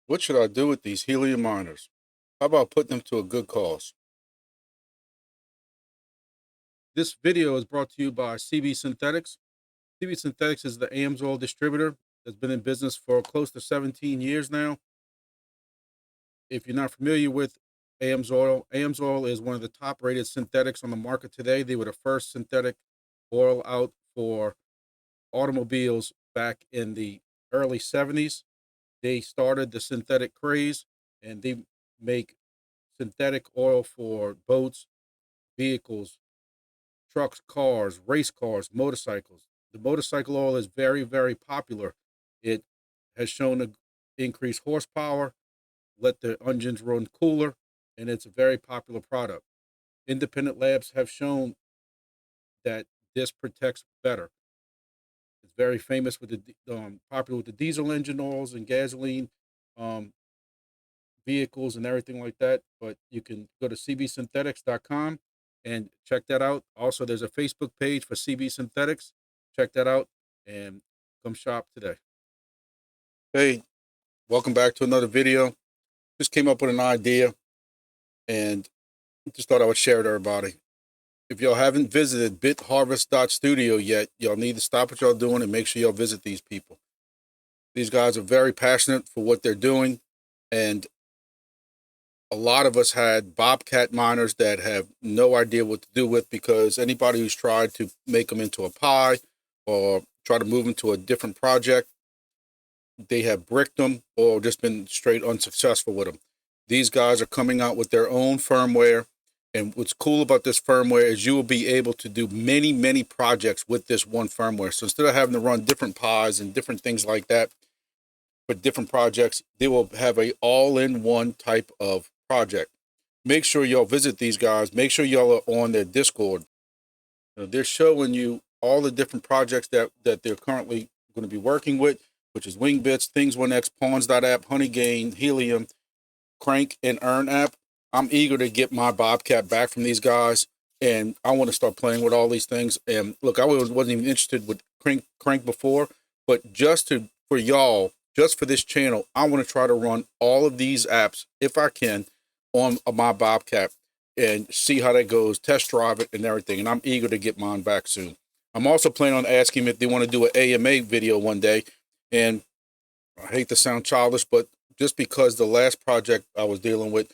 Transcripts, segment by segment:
What should I do with these helium miners? How about putting them to a good cause? This video is brought to you by CB Synthetics. CB Synthetics is the AMSOIL distributor that's been in business for close to 17 years now. If you're not familiar with AMSOIL is one of the top rated synthetics on the market today. They were the first synthetic oil out for automobiles back in the early 70s. They started the synthetic craze, and they make synthetic oil for boats, vehicles, trucks, cars, race cars, motorcycles. The motorcycle oil is very, very popular. It has shown to increase horsepower, let the engines run cooler, and it's a very popular product. Independent labs have shown that this protects better. It's very famous with popular with the diesel engine oils and gasoline um, vehicles and everything like that. But you can go to cbsynthetics.com and check that out. Also, there's a Facebook page for CB Synthetics. Check that out and come shop today. Hey, welcome back to another video. Just came up with an idea and just thought I would share it with everybody. If y'all haven't visited BitHarvest Studio yet, y'all need to stop what y'all doing and make sure y'all visit these people. These guys are very passionate for what they're doing, and a lot of us had Bobcat miners that have no idea what to do with, because anybody who's tried to make them into a pie or try to move them to a different project, they have bricked them or just been straight unsuccessful with them. These guys are coming out with their own firmware, and what's cool about this firmware is you will be able to do many, many projects with this one firmware. So instead of having to run different pies and different things like that for different projects, they will have a all-in-one type of project. Make sure y'all visit these guys. Make sure y'all are on their Discord. They're showing you all the different projects that they're currently going to be working with, which is Wingbits, Things1X, Pawns.app, Honeygain, Helium, Crank, and Earn app. I'm eager to get my Bobcat back from these guys, and I want to start playing with all these things. And look, I wasn't even interested with Crank before, but for y'all, just for this channel, I want to try to run all of these apps, if I can, on my Bobcat and see how that goes, test drive it and everything. And I'm eager to get mine back soon. I'm also planning on asking him if they want to do an AMA video one day. And I hate to sound childish, but just because the last project I was dealing with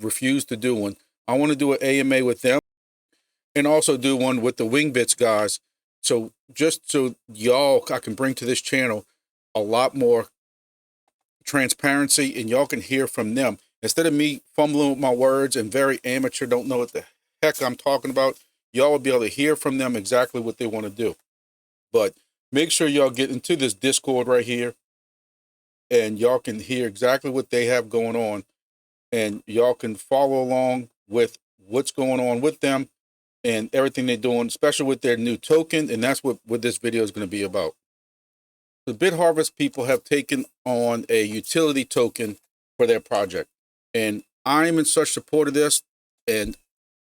refused to do one, I want to do an AMA with them and also do one with the Wingbits guys. So just so y'all, I can bring to this channel a lot more transparency and y'all can hear from them. Instead of me fumbling with my words and very amateur, don't know what the heck I'm talking about, y'all will be able to hear from them exactly what they want to do. But make sure y'all get into this Discord right here and y'all can hear exactly what they have going on, and y'all can follow along with what's going on with them and everything they're doing, especially with their new token. And that's what this video is going to be about. The BitHarvest people have taken on a utility token for their project, and I'm in such support of this. And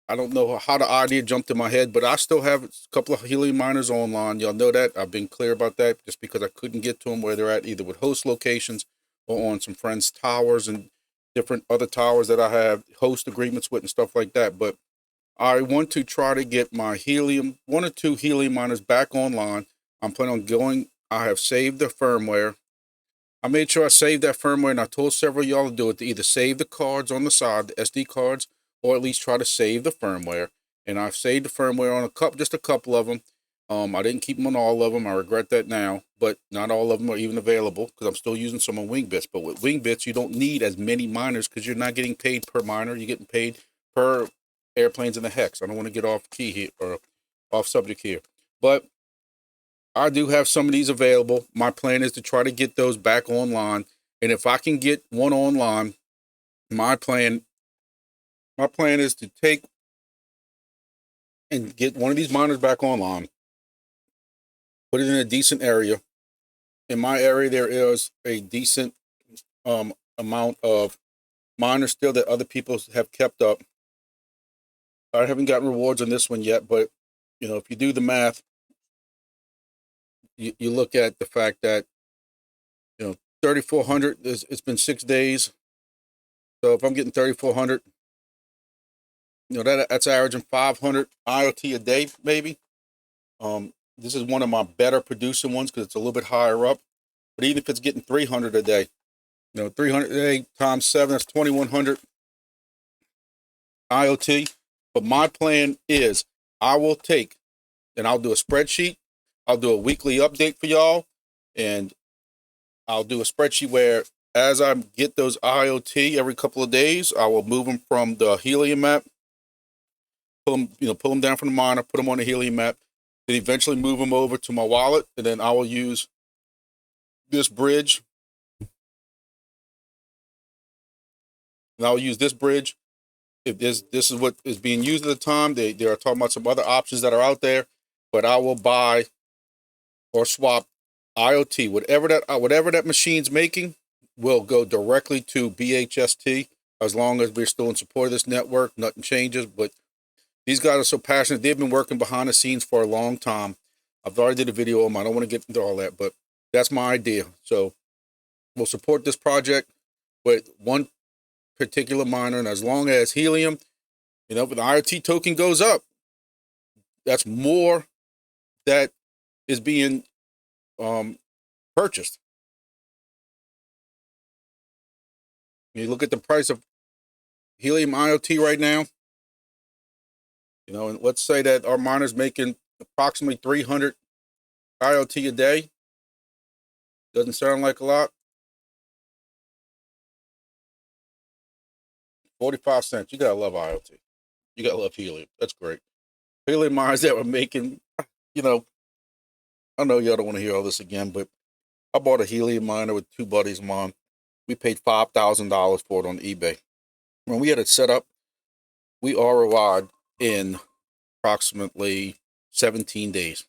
I don't know how the idea jumped in my head, but I still have a couple of helium miners online. Y'all know that. I've been clear about that, just because I couldn't get to them where they're at, either with host locations or on some friends' towers and different other towers that I have host agreements with and stuff like that. But I want to try to get my one or two helium miners back online. I'm planning on going. I have saved the firmware. I made sure I saved that firmware, and I told several of y'all to do it, to either save the cards on the side, the SD cards, or at least try to save the firmware. And I've saved the firmware on just a couple of them. I didn't keep them on all of them. I regret that now, but not all of them are even available because I'm still using some on Wingbits. But with Wingbits, you don't need as many miners because you're not getting paid per miner. You're getting paid per airplanes in the hex. I don't want to get off key here or off subject here, but I do have some of these available. My plan is to try to get those back online. And if I can get one online, my plan is to take and get one of these miners back online, put it in a decent area. In my area, there is a decent amount of miners still that other people have kept up. I haven't gotten rewards on this one yet, but if you do the math, you look at the fact that 3,400. It's been 6 days. So if I'm getting 3,400, that's averaging 500 IoT a day, maybe. This is one of my better producing ones because it's a little bit higher up. But even if it's getting 300 a day, 300 a day times 7, that's 2,100 IoT. But my plan is I will take and I'll do a spreadsheet. I'll do a weekly update for y'all. And I'll do a spreadsheet where as I get those IoT every couple of days, I will move them from the Helium map, pull them down from the miner, put them on the Helium map, then eventually move them over to my wallet. And then I will use this bridge. And I'll use this bridge. If this is what is being used at the time, they are talking about some other options that are out there, but I will buy or swap IoT, whatever that machine's making will go directly to BHST as long as we're still in support of this network. Nothing changes, but these guys are so passionate. They've been working behind the scenes for a long time. I've already did a video on them. I don't want to get into all that, but that's my idea. So we'll support this project with one particular miner, and as long as Helium, when the IoT token goes up, that's more that is being purchased. You look at the price of Helium IoT right now, and let's say that our miner's making approximately 300 IoT a day. Doesn't sound like a lot. 45 cents. You gotta love IoT. You gotta love Helium. That's great. Helium miners that were making, I know y'all don't want to hear all this again, but I bought a Helium miner with 2 buddies of mine. We paid $5,000 for it on eBay. When we had it set up, we ROI'd in approximately 17 days.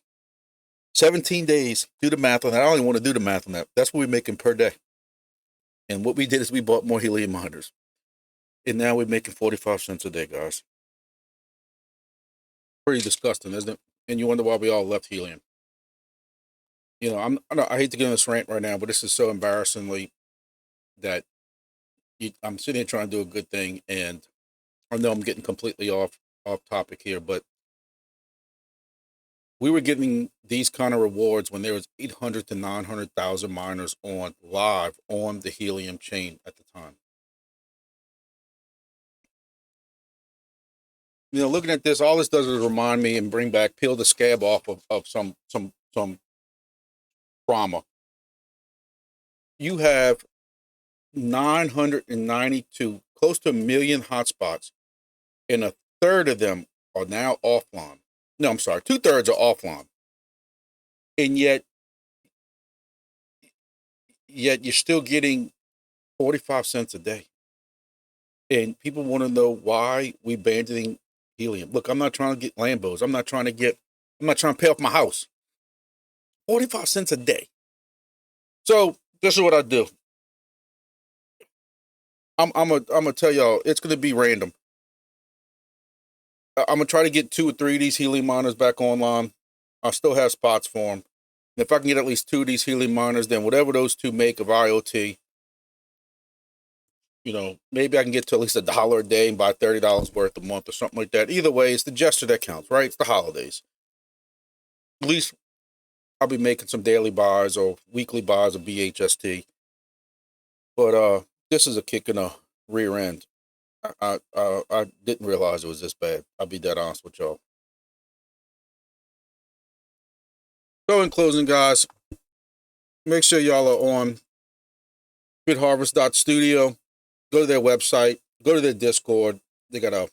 17 days. Do the math on that. I don't even want to do the math on that. That's what we're making per day. And what we did is we bought more Helium miners. And now we're making 45 cents a day, guys. Pretty disgusting, isn't it? And you wonder why we all left Helium. I hate to get on this rant right now, but this is so embarrassingly that I'm sitting here trying to do a good thing, and I know I'm getting completely off topic here, but we were getting these kind of rewards when there was 800 to 900,000 miners on live on the Helium chain at the time. Looking at this, all this does is remind me and peel the scab off of some trauma. You have 992, close to 1 million hotspots, and a third of them are now offline. No, I'm sorry, 2/3 are offline. And yet you're still getting 45 cents a day. And people want to know why we abandoning Helium. Look, I'm not trying to get Lambos. I'm not trying to pay off my house. 45 cents a day. So this is what I do. I'm gonna tell y'all, it's gonna be random. I'm gonna try to get 2 or 3 of these Helium miners back online. I still have spots for them. And if I can get at least 2 of these Helium miners, then whatever those 2 make of IoT, maybe I can get to at least $1 a day and buy $30 worth a month or something like that. Either way, it's the gesture that counts, right? It's the holidays. At least I'll be making some daily buys or weekly buys of BHST. But this is a kick in the rear end. I didn't realize it was this bad. I'll be dead honest with y'all. So in closing, guys, make sure y'all are on BitHarvest Studio. Go to their website. Go to their Discord. It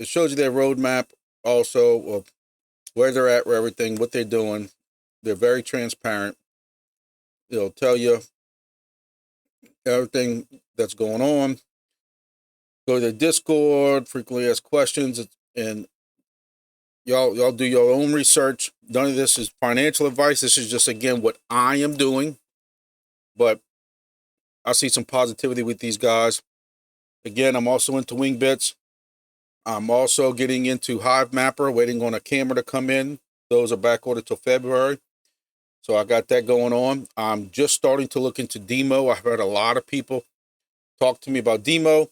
shows you their roadmap also of where they're at, where everything, what they're doing. They're very transparent. They'll tell you everything that's going on. Go to their Discord, frequently ask questions, and y'all do your own research. None of this is financial advice. This is just, again, what I am doing. But I see some positivity with these guys. Again, I'm also into wingbits. I'm also getting into Hive Mapper, waiting on a camera to come in. Those are back ordered till February. So I got that going on. I'm just starting to look into demo. I've heard a lot of people talk to me about demo.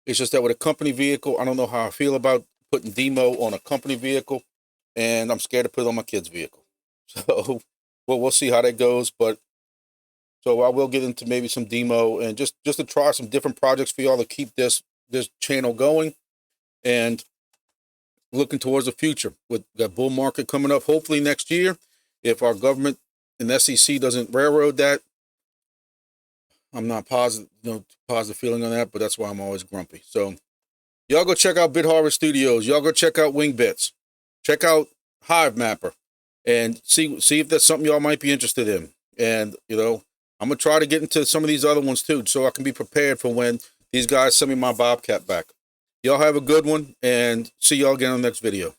It's just that with a company vehicle, I don't know how I feel about putting demo on a company vehicle, and I'm scared to put it on my kid's vehicle. So, well, we'll see how that goes. But so I will get into maybe some demo and just to try some different projects for y'all to keep this channel going, and looking towards the future with that bull market coming up. Hopefully next year, if our government and SEC doesn't railroad that. I'm not positive, positive feeling on that, but that's why I'm always grumpy. So y'all go check out BitHarvest Studios. Y'all go check out wingbits. Check out Hive Mapper, and see if that's something y'all might be interested in. And I'm gonna try to get into some of these other ones too, so I can be prepared for when these guys send me my Bobcat back. Y'all have a good one, and see y'all again on the next video.